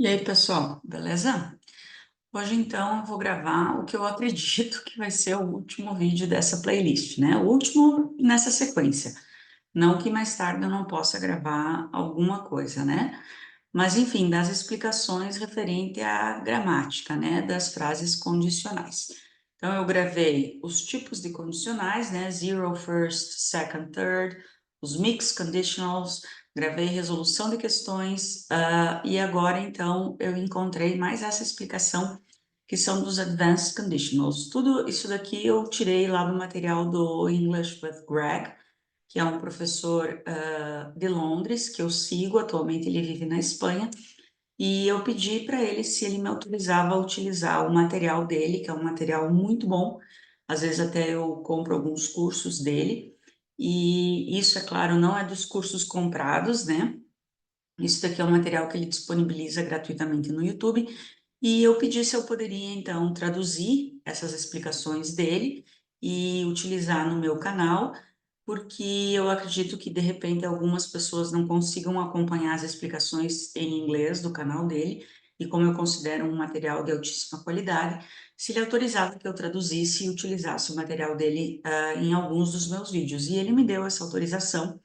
E aí, pessoal, beleza? Hoje, então, eu vou gravar o que eu acredito que vai ser o último vídeo dessa playlist, né? O último nessa sequência. Não que mais tarde eu não possa gravar alguma coisa, né? Mas, enfim, das explicações referente à gramática, né? Das frases condicionais. Então, eu gravei os tipos de condicionais, né? Zero, first, second, third, os mixed conditionals, gravei resolução de questões, e agora, então, eu encontrei mais essa explicação, que são dos advanced conditionals. Tudo isso daqui eu tirei lá do material do English with Greg, que é um professor de Londres, que eu sigo atualmente, ele vive na Espanha, e eu pedi para ele se ele me autorizava a utilizar o material dele, que é um material muito bom. Às vezes até eu compro alguns cursos dele, e isso, é claro, não é dos cursos comprados, né? Isso daqui é um material que ele disponibiliza gratuitamente no YouTube, e eu pedi se eu poderia, então, traduzir essas explicações dele e utilizar no meu canal, porque eu acredito que, de repente, algumas pessoas não consigam acompanhar as explicações em inglês do canal dele, e como eu considero um material de altíssima qualidade, se ele autorizava que eu traduzisse e utilizasse o material dele, em alguns dos meus vídeos. E ele me deu essa autorização.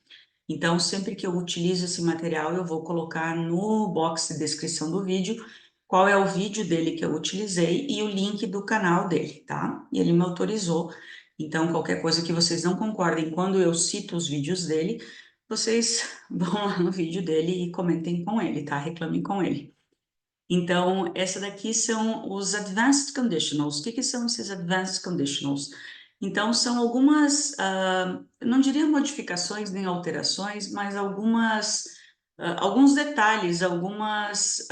Então, sempre que eu utilizo esse material, eu vou colocar no box de descrição do vídeo qual é o vídeo dele que eu utilizei e o link do canal dele, tá? E ele me autorizou. Então, qualquer coisa que vocês não concordem quando eu cito os vídeos dele, vocês vão lá no vídeo dele e comentem com ele, tá? Reclamem com ele. Então, essa daqui são os Advanced Conditionals. O que que são esses Advanced Conditionals? Então, são algumas, eu não diria modificações nem alterações, mas alguns detalhes, algumas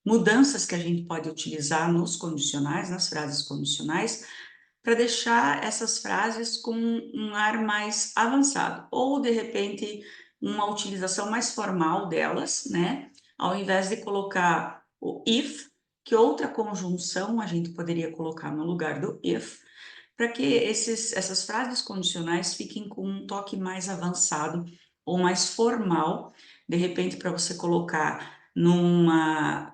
mudanças que a gente pode utilizar nos condicionais, nas frases condicionais, para deixar essas frases com um ar mais avançado, ou de repente uma utilização mais formal delas, né? Ao invés de colocar o if, que outra conjunção a gente poderia colocar no lugar do if, para que essas frases condicionais fiquem com um toque mais avançado ou mais formal, de repente para você colocar numa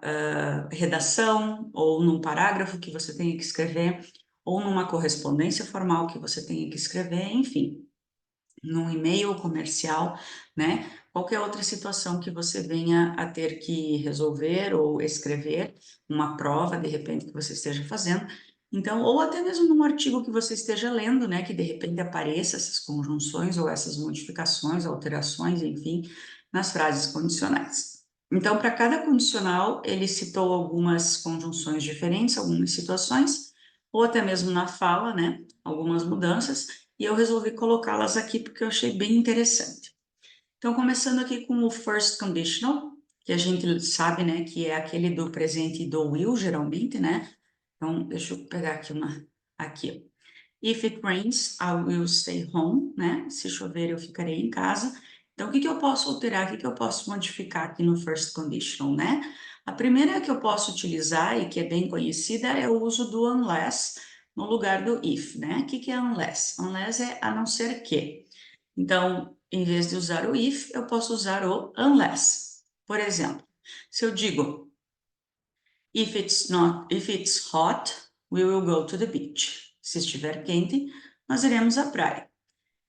redação ou num parágrafo que você tenha que escrever, ou numa correspondência formal que você tenha que escrever, enfim, num e-mail comercial, né? Qualquer outra situação que você venha a ter que resolver ou escrever, uma prova, de repente, que você esteja fazendo. Então, ou até mesmo num artigo que você esteja lendo, né? Que de repente apareça essas conjunções ou essas modificações, alterações, enfim, nas frases condicionais. Então, para cada condicional, ele citou algumas conjunções diferentes, algumas situações, ou até mesmo na fala, né? Algumas mudanças, e eu resolvi colocá-las aqui porque eu achei bem interessante. Então, começando aqui com o first conditional, que a gente sabe, né, que é aquele do presente do will, geralmente, né? Então, deixa eu pegar aqui aqui. If it rains, I will stay home, né? Se chover, eu ficarei em casa. Então, o que que eu posso alterar? O que que eu posso modificar aqui no first conditional, né? A primeira que eu posso utilizar e que é bem conhecida é o uso do unless no lugar do if, né? O que que é unless? Unless é a não ser que. Então, em vez de usar o if, eu posso usar o unless. Por exemplo, se eu digo if it's hot, we will go to the beach. Se estiver quente, nós iremos à praia.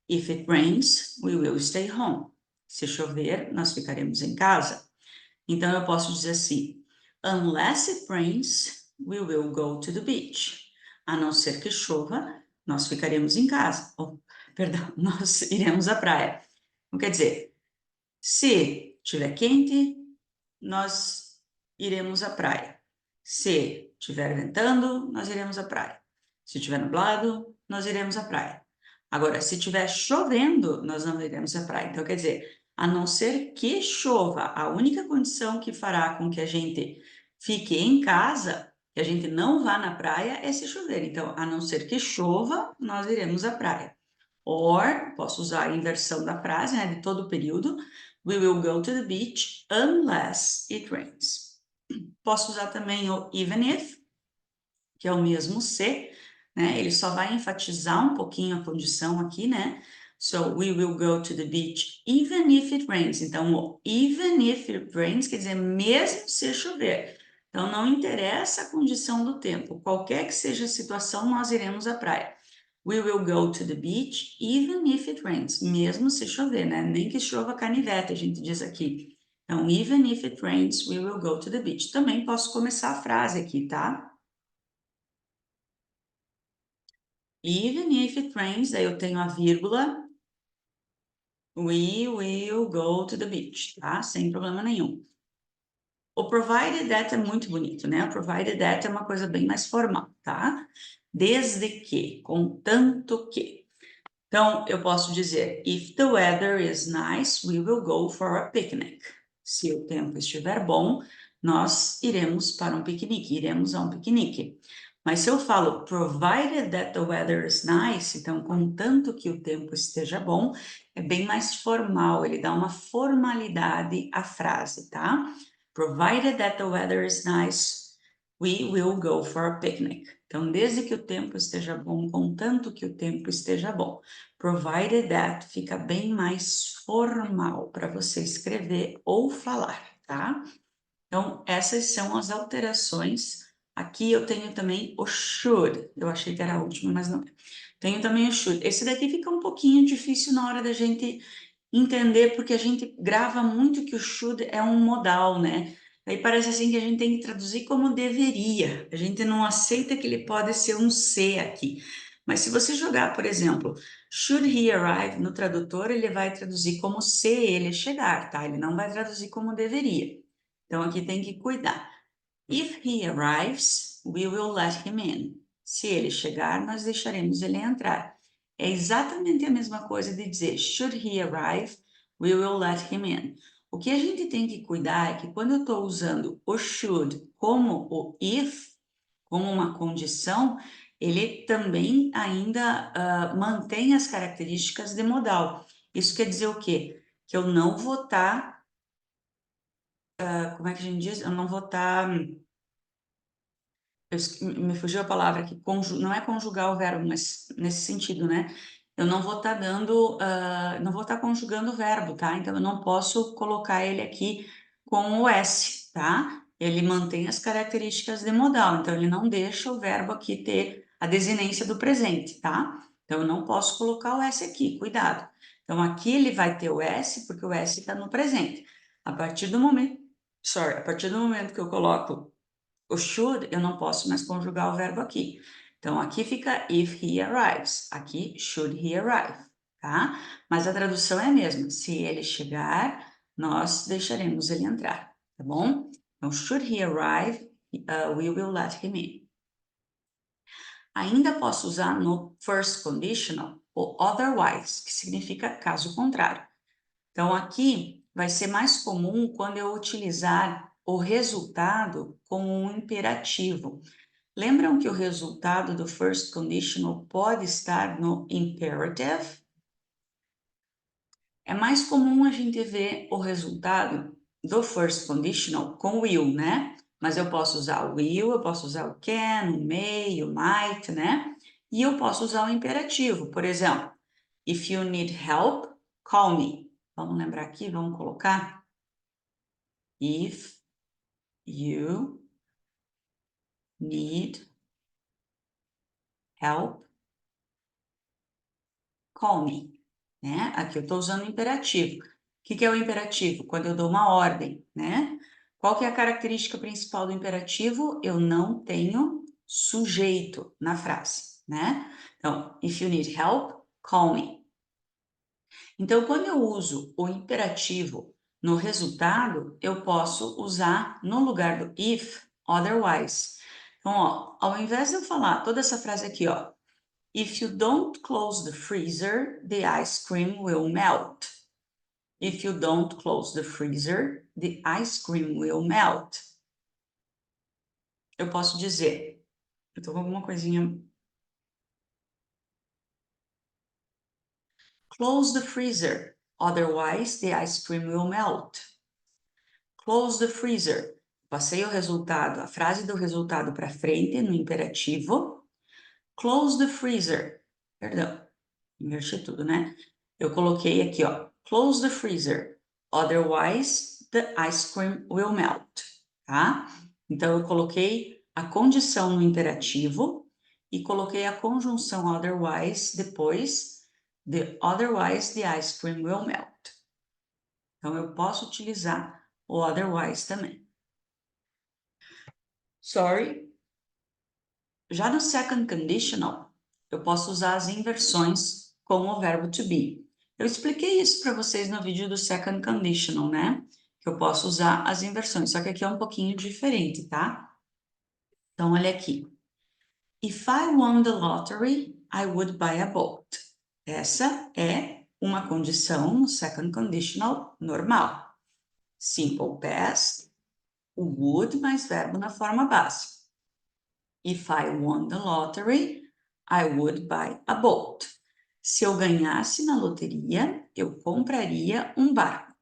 If it rains, we will stay home. Se chover, nós ficaremos em casa. Então eu posso dizer assim: unless it rains, we will go to the beach. A não ser que chova, nós ficaremos em casa. Oh, perdão, nós iremos à praia. Então, quer dizer, se estiver quente, nós iremos à praia. Se estiver ventando, nós iremos à praia. Se estiver nublado, nós iremos à praia. Agora, se estiver chovendo, nós não iremos à praia. Então, quer dizer, a não ser que chova, a única condição que fará com que a gente fique em casa, que a gente não vá na praia, é se chover. Então, a não ser que chova, nós iremos à praia. Or, posso usar a inversão da frase, né, de todo o período. We will go to the beach unless it rains. Posso usar também o even if, que é o mesmo se, né? Ele só vai enfatizar um pouquinho a condição aqui, né? So, we will go to the beach even if it rains. Então, o even if it rains quer dizer mesmo se chover. Então, não interessa a condição do tempo. Qualquer que seja a situação, nós iremos à praia. We will go to the beach even if it rains. Mesmo se chover, né? Nem que chova canivete, a gente diz aqui. Então, even if it rains, we will go to the beach. Também posso começar a frase aqui, tá? Even if it rains, daí eu tenho a vírgula. We will go to the beach, tá? Sem problema nenhum. O provided that é muito bonito, né? O provided that é uma coisa bem mais formal, tá? Desde que, contanto que. Então, eu posso dizer, if the weather is nice, we will go for a picnic. Se o tempo estiver bom, nós iremos para um piquenique, iremos a um piquenique. Mas se eu falo, provided that the weather is nice, então, contanto que o tempo esteja bom, é bem mais formal, ele dá uma formalidade à frase, tá? Provided that the weather is nice, we will go for a picnic. Então, desde que o tempo esteja bom, contanto que o tempo esteja bom. Provided that fica bem mais formal para você escrever ou falar, tá? Então, essas são as alterações. Aqui eu tenho também o should. Eu achei que era a última, mas não é. Tenho também o should. Esse daqui fica um pouquinho difícil na hora da gente entender, porque a gente grava muito que o should é um modal, né? Aí parece assim que a gente tem que traduzir como deveria. A gente não aceita que ele pode ser um C aqui. Mas se você jogar, por exemplo, should he arrive no tradutor, ele vai traduzir como se ele chegar, tá? Ele não vai traduzir como deveria. Então aqui tem que cuidar. If he arrives, we will let him in. Se ele chegar, nós deixaremos ele entrar. É exatamente a mesma coisa de dizer should he arrive, we will let him in. O que a gente tem que cuidar é que quando eu estou usando o should como o if, como uma condição, ele também ainda mantém as características de modal. Isso quer dizer o quê? Que eu não vou estar, como é que a gente diz? Eu não vou estar me fugiu a palavra aqui, não é conjugar o verbo, mas nesse sentido, né? Eu não vou estar dando, não vou estar conjugando o verbo, tá? Então eu não posso colocar ele aqui com o S, tá? Ele mantém as características de modal, então ele não deixa o verbo aqui ter a desinência do presente, tá? Então eu não posso colocar o S aqui, cuidado. Então aqui ele vai ter o S, porque o S está no presente. A partir do momento que eu coloco o should, eu não posso mais conjugar o verbo aqui. Então, aqui fica if he arrives. Aqui, should he arrive, tá? Mas a tradução é a mesma. Se ele chegar, nós deixaremos ele entrar, tá bom? Então, should he arrive, we will let him in. Ainda posso usar no first conditional o otherwise, que significa caso contrário. Então, aqui vai ser mais comum quando eu utilizar o resultado como um imperativo. Lembram que o resultado do first conditional pode estar no imperative? É mais comum a gente ver o resultado do first conditional com will, né? Mas eu posso usar o will, eu posso usar o can, o may, o might, né? E eu posso usar o imperativo, por exemplo, if you need help, call me. Vamos lembrar aqui, vamos colocar if you need help, call me, né? Aqui eu estou usando o imperativo. O que é o imperativo? Quando eu dou uma ordem, né? Qual que é a característica principal do imperativo? Eu não tenho sujeito na frase, né? Então, if you need help, call me. Então, quando eu uso o imperativo no resultado, eu posso usar no lugar do if, otherwise. Então, ó, ao invés de eu falar toda essa frase aqui, ó, if you don't close the freezer, the ice cream will melt. If you don't close the freezer, the ice cream will melt. Eu posso dizer, eu tô com alguma coisinha. Close the freezer, otherwise the ice cream will melt. Close the freezer. Passei o resultado, a frase do resultado para frente no imperativo. Close the freezer. Perdão, inverti tudo, né? Eu coloquei aqui, ó, close the freezer, otherwise the ice cream will melt, tá? Então, eu coloquei a condição no imperativo e coloquei a conjunção otherwise depois, otherwise the ice cream will melt. Então, eu posso utilizar o otherwise também. Sorry. Já no second conditional, eu posso usar as inversões com o verbo to be. Eu expliquei isso para vocês no vídeo do second conditional, né? Que eu posso usar as inversões, só que aqui é um pouquinho diferente, tá? Então, olha aqui. If I won the lottery, I would buy a boat. Essa é uma condição no second conditional normal. Simple past, o would mais verbo na forma base. If I won the lottery, I would buy a boat. Se eu ganhasse na loteria, eu compraria um barco.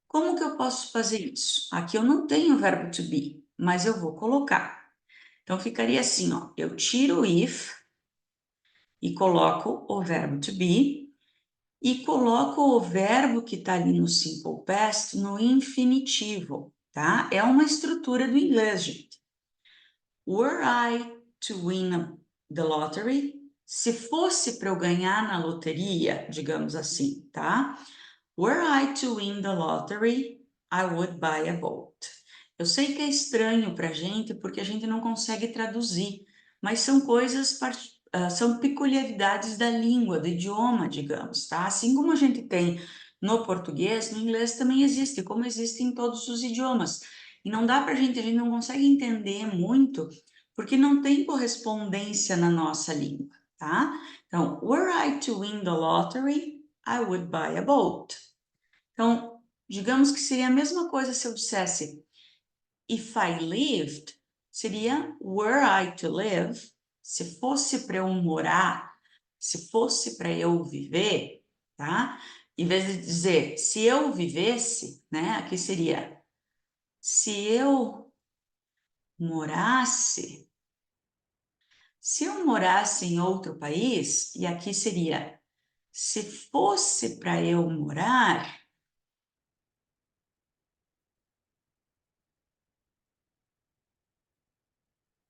Como que eu posso fazer isso? Aqui eu não tenho o verbo to be, mas eu vou colocar. Então ficaria assim, ó, eu tiro o if e coloco o verbo to be e coloco o verbo que está ali no simple past no infinitivo, tá? É uma estrutura do inglês, gente. Were I to win the lottery? Se fosse para eu ganhar na loteria, digamos assim, tá? Were I to win the lottery, I would buy a boat. Eu sei que é estranho para a gente porque a gente não consegue traduzir, mas são coisas, são peculiaridades da língua, do idioma, digamos, tá? Assim como a gente tem no português, no inglês também existe, como existe em todos os idiomas. E não dá para a gente não consegue entender muito porque não tem correspondência na nossa língua, tá? Então, were I to win the lottery, I would buy a boat. Então, digamos que seria a mesma coisa se eu dissesse if I lived, seria were I to live, se fosse para eu morar, se fosse para eu viver, tá? Em vez de dizer se eu vivesse, né? Aqui seria se eu morasse. Se eu morasse em outro país, e aqui seria se fosse para eu morar,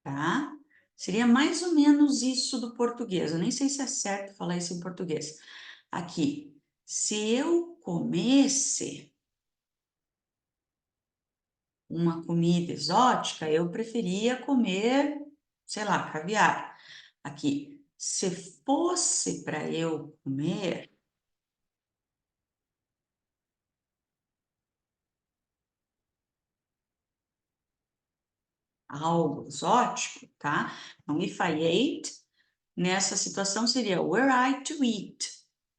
tá? Seria mais ou menos isso do português. Eu nem sei se é certo falar isso em português. Aqui, se eu comesse uma comida exótica, eu preferia comer, sei lá, caviar. Aqui, se fosse para eu comer algo exótico, tá? Então, if I ate, nessa situação seria were I to eat,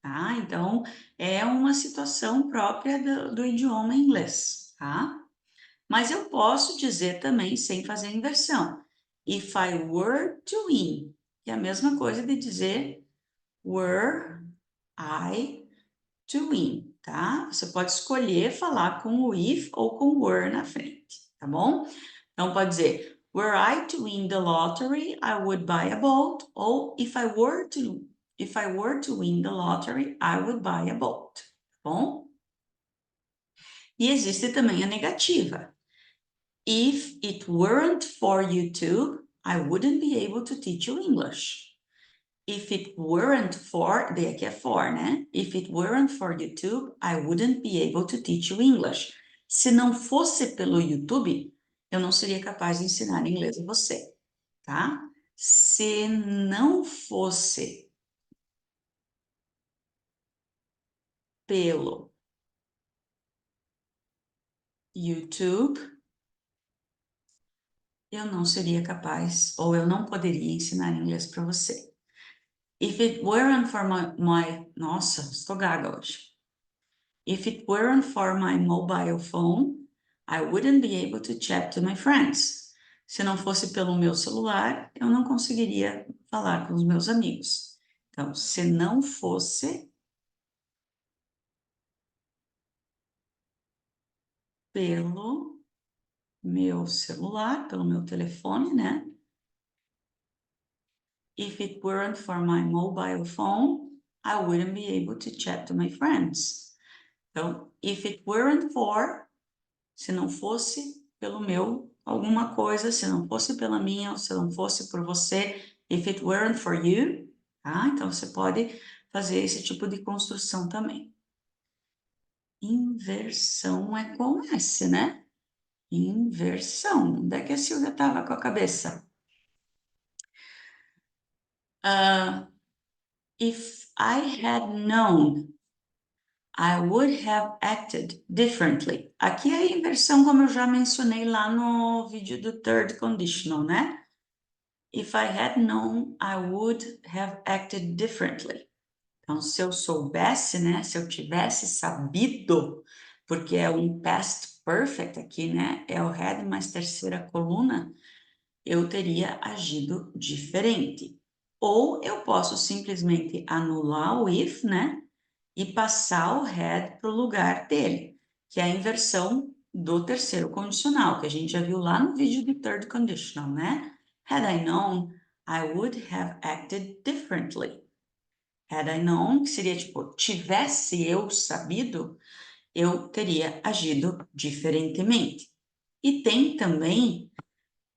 tá? Então, é uma situação própria do idioma inglês, tá? Mas eu posso dizer também sem fazer inversão. If I were to win, que é a mesma coisa de dizer were I to win, tá? Você pode escolher falar com o if ou com o were na frente, tá bom? Então pode dizer were I to win the lottery, I would buy a boat, ou if I were to win the lottery, I would buy a boat, tá bom? E existe também a negativa. If it weren't for YouTube, I wouldn't be able to teach you English. If it weren't for, daí aqui é for, né? If it weren't for YouTube, I wouldn't be able to teach you English. Se não fosse pelo YouTube, eu não seria capaz de ensinar inglês a você, tá? Se não fosse pelo YouTube, eu não seria capaz ou eu não poderia ensinar inglês para você. If it weren't for nossa, estou gaga hoje. If it weren't for my mobile phone, I wouldn't be able to chat to my friends. Se não fosse pelo meu celular, eu não conseguiria falar com os meus amigos. Então, se não fosse pelo meu celular, pelo meu telefone, né? If it weren't for my mobile phone, I wouldn't be able to chat to my friends. Então, if it weren't for, se não fosse pelo meu alguma coisa, se não fosse pela minha, ou se não fosse por você, if it weren't for you, tá? Então, você pode fazer esse tipo de construção também. Inversão é com S, né? Inversão. Onde é que a Silvia estava com a cabeça? If I had known, I would have acted differently. Aqui é a inversão, como eu já mencionei lá no vídeo do third conditional, né? If I had known, I would have acted differently. Então, se eu soubesse, né? Se eu tivesse sabido, porque é um past perfect aqui, né? É o had mais terceira coluna, eu teria agido diferente. Ou eu posso simplesmente anular o if, né? E passar o had para o lugar dele, que é a inversão do terceiro condicional, que a gente já viu lá no vídeo do third conditional, né? Had I known, I would have acted differently. Had I known, que seria tipo, tivesse eu sabido, eu teria agido diferentemente. E tem também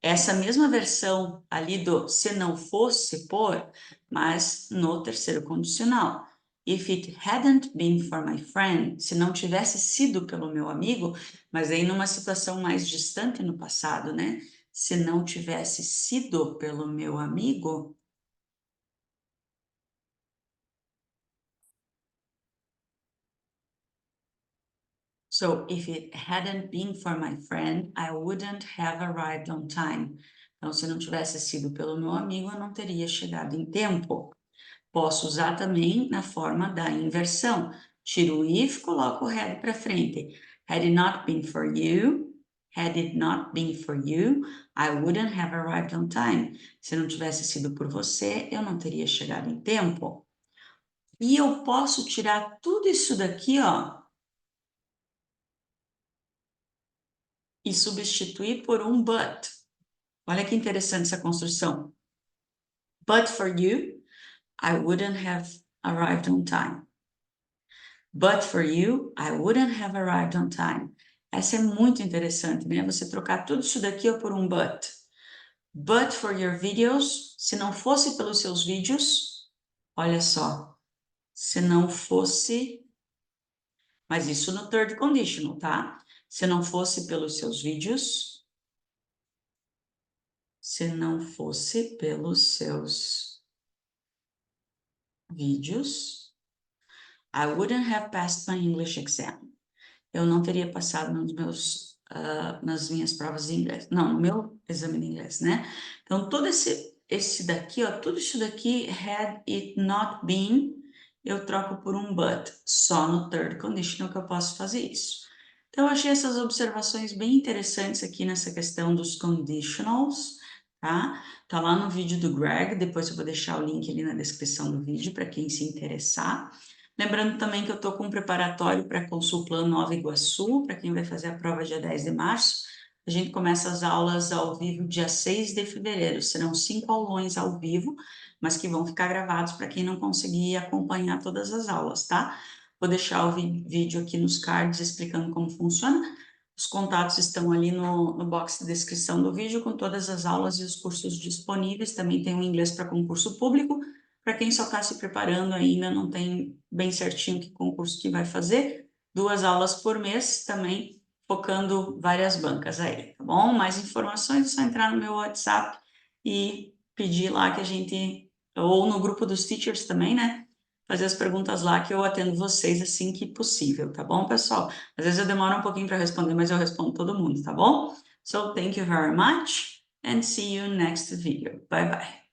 essa mesma versão ali do se não fosse por, mas no terceiro condicional. If it hadn't been for my friend, se não tivesse sido pelo meu amigo, mas aí numa situação mais distante no passado, né? Se não tivesse sido pelo meu amigo. So, if it hadn't been for my friend, I wouldn't have arrived on time. Então, se não tivesse sido pelo meu amigo, eu não teria chegado em tempo. Posso usar também na forma da inversão. Tiro o if, coloco o had para frente. Had it not been for you, had it not been for you, I wouldn't have arrived on time. Se não tivesse sido por você, eu não teria chegado em tempo. E eu posso tirar tudo isso daqui, ó, e substituir por um but. Olha que interessante essa construção. But for you, I wouldn't have arrived on time. But for you, I wouldn't have arrived on time. Essa é muito interessante, né? Você trocar tudo isso daqui por um but. But for your videos, se não fosse pelos seus vídeos, olha só, se não fosse, mas isso no third conditional, tá? Se não fosse pelos seus vídeos, se não fosse pelos seus vídeos, I wouldn't have passed my English exam. Eu não teria passado nas minhas provas de inglês. Não, no meu exame de inglês, né? Então, todo esse daqui, ó, tudo isso daqui, had it not been, eu troco por um but. Só no third conditional que eu posso fazer isso. Então, eu achei essas observações bem interessantes aqui nessa questão dos conditionals, tá? Tá lá no vídeo do Greg, depois eu vou deixar o link ali na descrição do vídeo para quem se interessar. Lembrando também que eu estou com um preparatório para a Consulplan Nova Iguaçu, para quem vai fazer a prova dia 10 de março. A gente começa as aulas ao vivo dia 6 de fevereiro. Serão 5 aulões ao vivo, mas que vão ficar gravados para quem não conseguir acompanhar todas as aulas, tá? Vou deixar o vídeo aqui nos cards explicando como funciona. Os contatos estão ali no box de descrição do vídeo, com todas as aulas e os cursos disponíveis. Também tem o inglês para concurso público. Para quem só está se preparando ainda, não tem bem certinho que concurso que vai fazer, 2 aulas por mês também, focando várias bancas aí, tá bom? Mais informações é só entrar no meu WhatsApp e pedir lá que a gente, ou no grupo dos teachers também, né? Fazer as perguntas lá que eu atendo vocês assim que possível, tá bom, pessoal? Às vezes eu demoro um pouquinho para responder, mas eu respondo todo mundo, tá bom? So, thank you very much and see you next video. Bye bye.